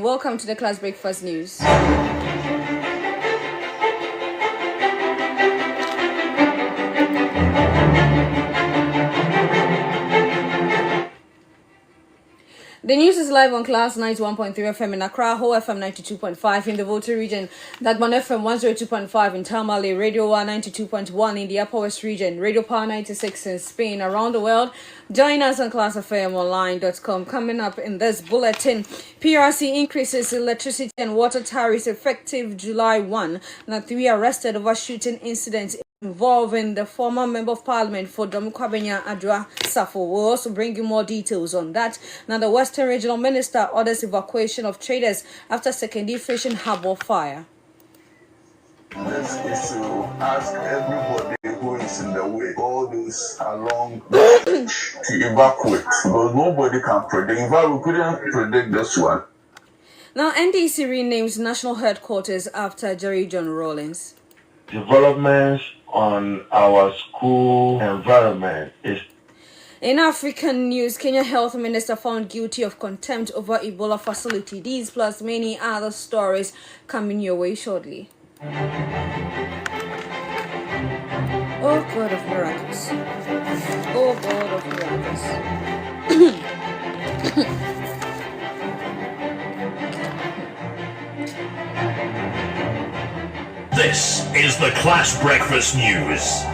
Welcome to the Class Breakfast News. The news is live on Class 91.3 FM in Accra, Ho FM 92.5 in the Volta region, Dagman FM 102.5 in Tamale, Radio 92.1 in the Upper West region, Radio Power 96 in Spain. Around the world, join us on classfmonline.com. Coming up in this bulletin, PRC increases electricity and water tariffs effective July 1. Now, 3 arrested over shooting incidents involving the former Member of Parliament for Domukwabenya Adwa Safo. We'll also bring you more details on that. Now, the Western Regional Minister orders evacuation of traders after secondary fishing harbour fire. This is to ask everybody who is in the way, all those along to evacuate, because nobody can predict. In fact, we couldn't predict this one. Now, NDC renames national headquarters after Jerry John Rawlings. Developments on our school environment is. In African news, Kenya Health Minister found guilty of contempt over Ebola facility. These plus many other stories coming your way shortly. Oh God of miracles. Oh God of miracles. This is the Class Breakfast News.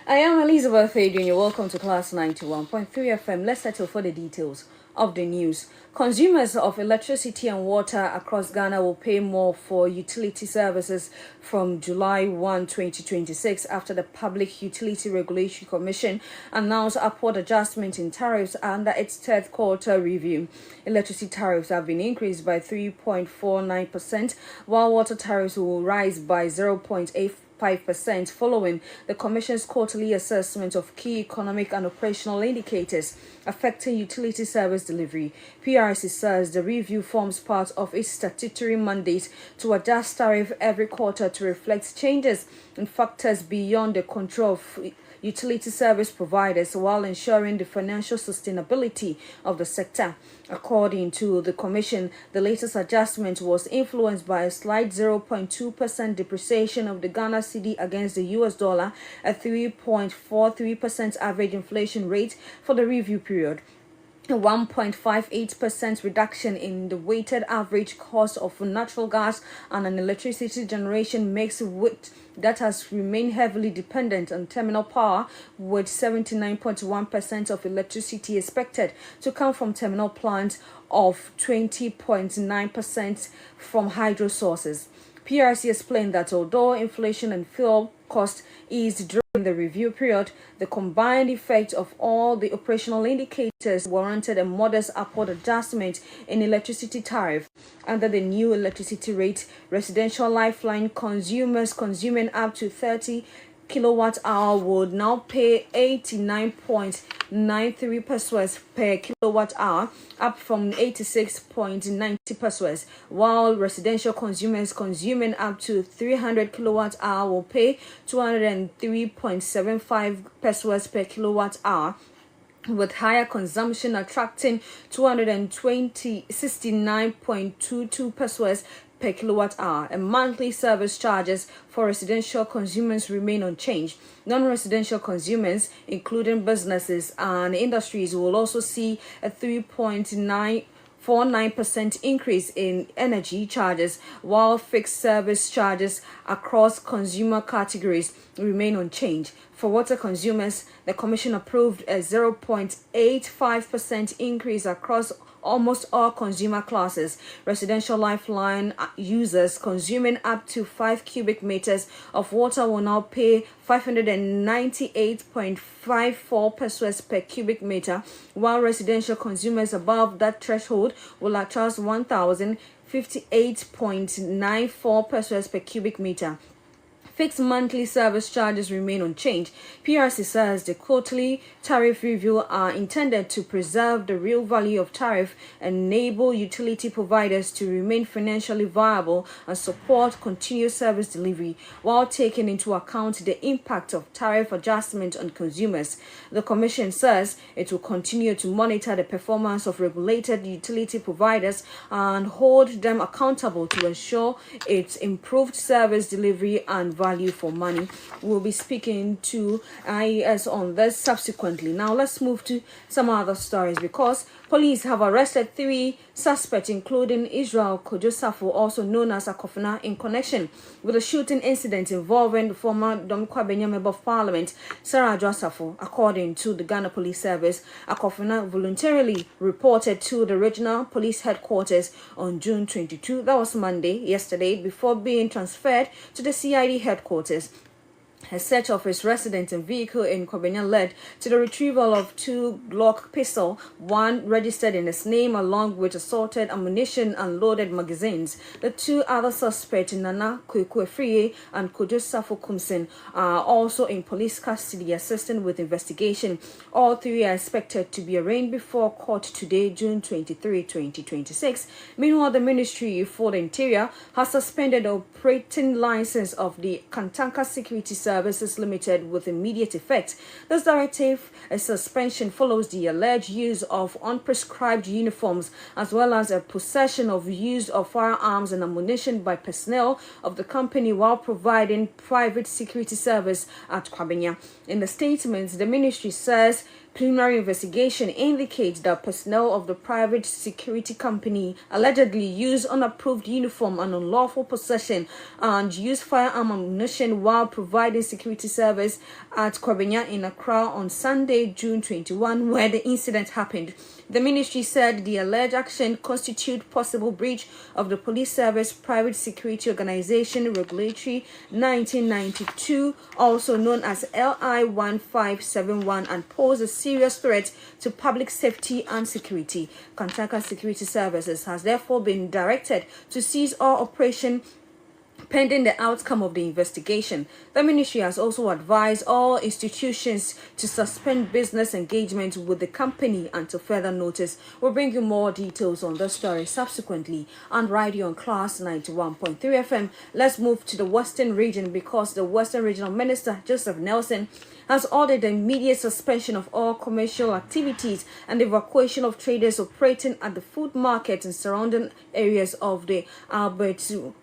I am Elizabeth Aidoo. You're welcome to Class 91.3 FM. Let's settle for the details of the news. Consumers of electricity and water across Ghana will pay more for utility services from July 1, 2026 after the Public Utility Regulatory Commission announced upward adjustment in tariffs under its third quarter review. Electricity tariffs have been increased by 3.49%, while water tariffs will rise by 0.85% following the Commission's quarterly assessment of key economic and operational indicators affecting utility service delivery. PRC says the review forms part of its statutory mandate to adjust tariff every quarter to reflect changes in factors beyond the control of utility service providers while ensuring the financial sustainability of the sector. According to the Commission, the latest adjustment was influenced by a slight 0.2% depreciation of the Ghana cedi against the US dollar, a 3.43% average inflation rate for the review period, a 1.58% reduction in the weighted average cost of natural gas and an electricity generation mix that has remained heavily dependent on terminal power, with 79.1% of electricity expected to come from terminal plants of 20.9% from hydro sources. PRC explained that although inflation and fuel cost eased during the review period, the combined effect of all the operational indicators warranted a modest upward adjustment in electricity tariff. Under the new electricity rate, residential lifeline consumers consuming up to 30 kilowatt-hour would now pay 89.93 pesos per kilowatt-hour, up from 86.90 pesos, while residential consumers consuming up to 300 kilowatt-hour will pay 203.75 pesos per kilowatt-hour, with higher consumption attracting 269.22 pesos per kilowatt-hour. And monthly service charges for residential consumers remain unchanged. Non-residential consumers, including businesses and industries, will also see a 3.49% increase in energy charges, while fixed service charges across consumer categories remain unchanged. For water consumers, the Commission approved a 0.85% increase across almost all consumer classes. Residential lifeline users consuming up to 5 cubic meters of water will now pay 598.54 pesos per cubic meter, while residential consumers above that threshold will charge 1,058.94 pesos per cubic meter. Fixed monthly service charges remain unchanged. PRC says the quarterly tariff review are intended to preserve the real value of tariff, enable utility providers to remain financially viable, and support continuous service delivery while taking into account the impact of tariff adjustment on consumers. The Commission says it will continue to monitor the performance of regulated utility providers and hold them accountable to ensure its improved service delivery and value for money. We'll be speaking to IES on this subsequently. Now let's move to some other stories, because police have arrested 3 suspects, including Israel Kojosafo, also known as Akofina, in connection with a shooting incident involving the former Domikwa Benya Member of Parliament, Sarah Josafo. According to the Ghana Police Service, Akofina voluntarily reported to the regional police headquarters on June 22, that was Monday, yesterday, before being transferred to the CID headquarters. A search of his residence and vehicle in Kobenya led to the retrieval of 2 Glock pistols, one registered in his name, along with assorted ammunition and loaded magazines. The 2 other suspects, Nana Kwekuefriye and Kojosafo Kumsin, are also in police custody, assisting with investigation. All 3 are expected to be arraigned before court today, June 23, 2026. Meanwhile, the Ministry for the Interior has suspended the operating license of the Kantanka Security Services Limited with immediate effect. This directive, a suspension, follows the alleged use of unprescribed uniforms as well as a possession of use of firearms and ammunition by personnel of the company while providing private security service at Kwabenya. In the statement, the ministry says preliminary investigation indicates that personnel of the private security company allegedly used unapproved uniform and unlawful possession and used firearm ammunition while providing security service at Kwabenya in Accra on Sunday, June 21, where the incident happened. The ministry said the alleged action constitute possible breach of the Police Service Private Security Organization Regulatory 1992, also known as LI 1571, and pose a serious threat to public safety and security. Kantaka Security Services has therefore been directed to cease all operation pending the outcome of the investigation. The ministry has also advised all institutions to suspend business engagement with the company until further notice. We'll bring you more details on this story subsequently and right here on Class 91.3 FM. Let's move to the Western region, because the Western Regional Minister, Joseph Nelson, has ordered the immediate suspension of all commercial activities and evacuation of traders operating at the food market and surrounding areas of the Albert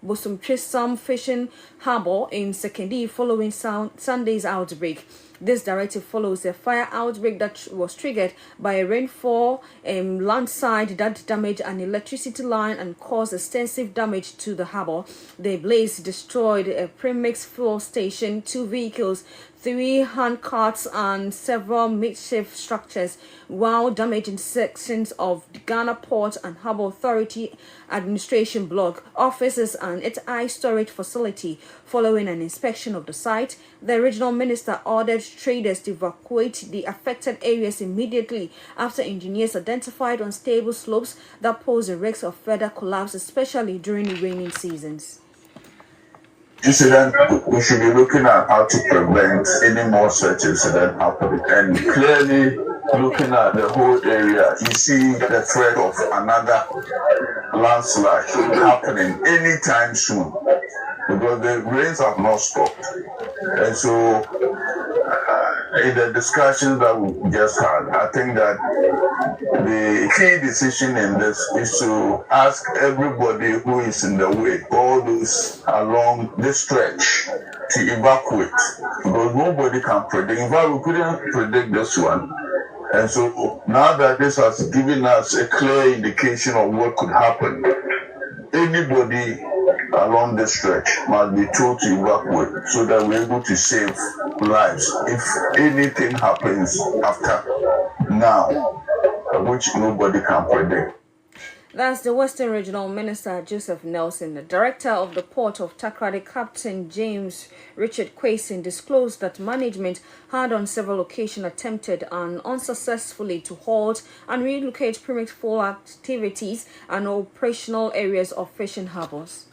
Bosumtrisam fishing harbour in Sekendi following Sunday's outbreak. This directive follows a fire outbreak that was triggered by a rainfall landslide that damaged an electricity line and caused extensive damage to the harbour. The blaze destroyed a premix fuel station, 2 vehicles, 3 hand carts and several makeshift structures, while damaging sections of the Ghana Port and Harbour Authority administration block, offices and its ice storage facility. Following an inspection of the site, the regional minister ordered traders to evacuate the affected areas immediately after engineers identified unstable slopes that pose a risk of further collapse, especially during the raining seasons. Incident, we should be looking at how to prevent any more such incident happening, and clearly looking at the whole area. You see the threat of another landslide happening anytime soon, because the rains have not stopped. And so in the discussions that we just had, I think that the key decision in this is to ask everybody who is in the way, all those along this stretch, to evacuate, because nobody can predict. In fact, we couldn't predict this one. And so now that this has given us a clear indication of what could happen, anybody along the stretch must be told to evacuate so that we're able to save lives if anything happens after now, which nobody can predict. That's the Western Regional Minister, Joseph Nelson. The Director of the Port of Takoradi, Captain James Richard Quason, disclosed that management had on several occasions attempted and unsuccessfully to halt and relocate premix fuel activities and operational areas of fishing harbours.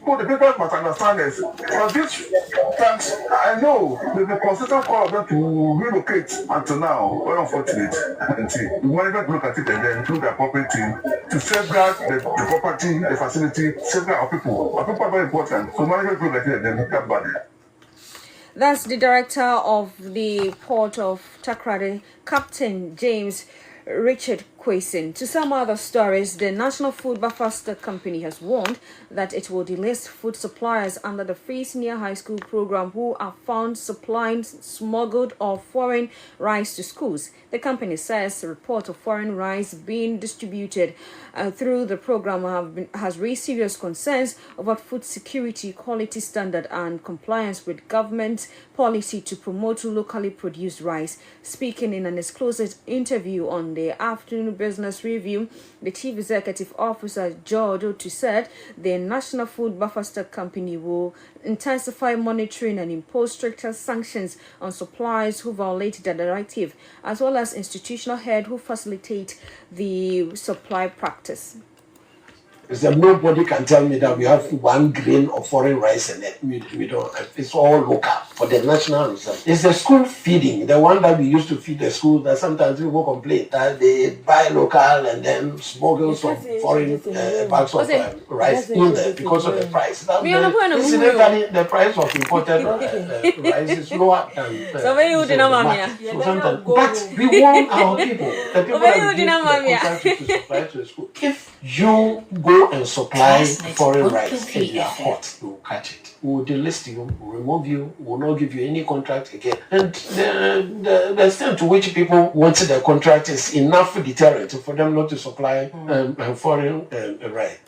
What the people must understand is, for this thanks, I know there's a consistent call of them to relocate until now. Very unfortunate. And see, the management look at it and then through the appropriate team to safeguard the property, the facility, safeguard our people. Our people are very important. So management look at it and then look at bad. That's the director of the Port of Takoradi, Captain James Richard Quason. To some other stories, the National Food Buffer Stock Company has warned that it will delist food suppliers under the Free Senior High School program who are found supplying smuggled or foreign rice to schools. The company says a report of foreign rice being distributed through the program has raised serious concerns about food security, quality standard, and compliance with government policy to promote locally produced rice. Speaking in an exclusive interview on the afternoon business review, the chief executive officer George Otu said the National Food Buffer Stock Company will intensify monitoring and impose stricter sanctions on suppliers who violate the directive, as well as institutional heads who facilitate the supply practice. So nobody can tell me that we have 1 grain of foreign rice in it. We don't. It's all local for the national reserve. It's the school feeding, the one that we used to feed the school. That sometimes people complain that they buy local and then smuggle some foreign bags of rice in there because of the price. Incidentally, the price of imported rice is lower than sometimes. But we want our people, the people that we give the contract to supply to the school. If you go and supply foreign rice and you are hot, we will catch it. We will delist you, we will remove you, we will not give you any contract again. And the extent to which people want the contract is enough deterrent for them not to supply foreign rice.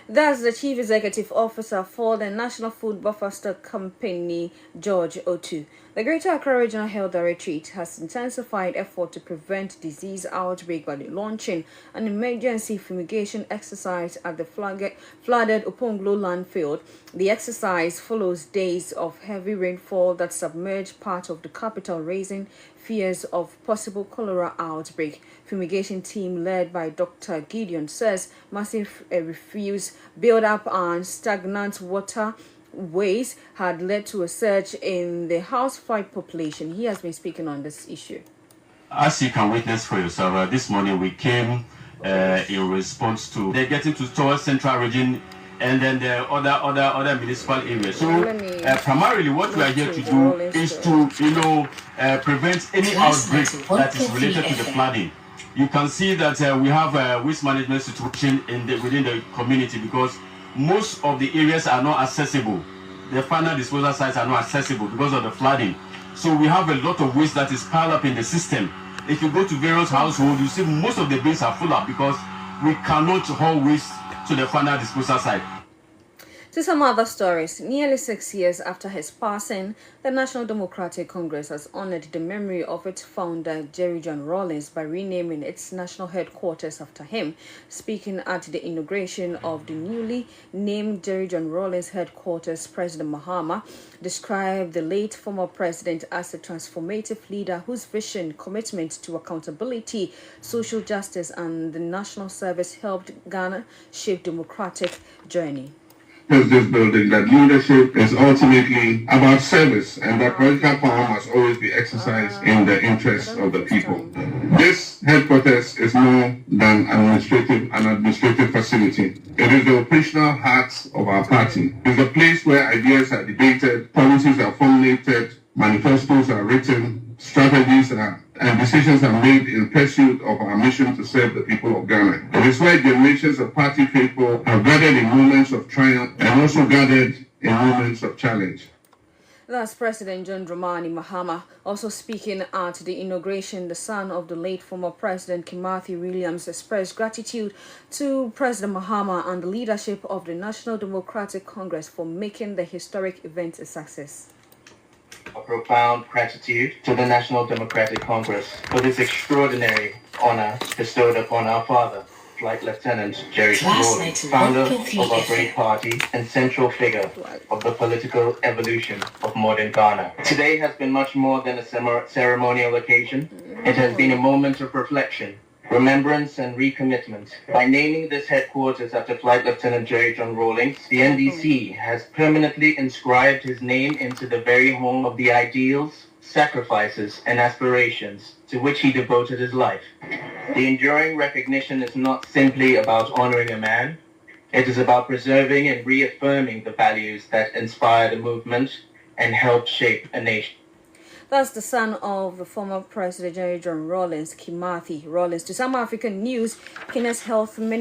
That's the Chief Executive Officer for the National Food Buffer Stock Company, George Otu. The Greater Accra Regional Health Directorate has intensified effort to prevent disease outbreak by launching an emergency fumigation exercise at the flooded Oponglo landfill. The exercise follows days of heavy rainfall that submerged part of the capital, raising fears of possible cholera outbreak. Fumigation team led by Dr. Gideon says massive refuse build-up and stagnant waterways had led to a surge in the housefly population. He has been speaking on this issue. As you can witness for yourself, this morning we came in response to they're getting towards central region and then the other municipal areas. So primarily what we are here to do is to prevent any outbreak that is related to the flooding. You can see that we have a waste management situation within the community because most of the areas are not accessible. The final disposal sites are not accessible because of the flooding. So we have a lot of waste that is piled up in the system. If you go to various households, you see most of the bins are full up because we cannot haul waste to the final disposal site. To some other stories, nearly 6 years after his passing, the National Democratic Congress has honored the memory of its founder, Jerry John Rawlings, by renaming its national headquarters after him. Speaking at the inauguration of the newly named Jerry John Rawlings headquarters, President Mahama described the late former president as a transformative leader whose vision, commitment to accountability, social justice, and the national service helped Ghana shape democratic journey. Is this building that leadership is ultimately about service and that political power must always be exercised in the interests of the people. This headquarters is more than an administrative facility. It is the operational heart of our party. It is the place where ideas are debated, policies are formulated, manifestos are written, strategies and decisions are made in pursuit of our mission to serve the people of Ghana. It is where generations of party faithful have gathered in moments of triumph and also gathered in moments of challenge. That's President John Dramani Mahama. Also speaking at the inauguration, the son of the late former President Kimathi Williams expressed gratitude to President Mahama and the leadership of the National Democratic Congress for making the historic event a success. A profound gratitude to the National Democratic Congress for this extraordinary honor bestowed upon our father, Flight Lieutenant Jerry Rawlings, founder of our great party and central figure of the political evolution of modern Ghana. Today has been much more than a ceremonial occasion. It has been a moment of reflection remembrance and recommitment. By naming this headquarters after Flight Lieutenant Jerry John Rawlings, the NDC has permanently inscribed his name into the very home of the ideals, sacrifices, and aspirations to which he devoted his life. The enduring recognition is not simply about honoring a man. It is about preserving and reaffirming the values that inspire the movement and help shape a nation. That's the son of the former President Jerry John Rawlings, Kimathi Rawlings. To some African news, Guinness Health Minister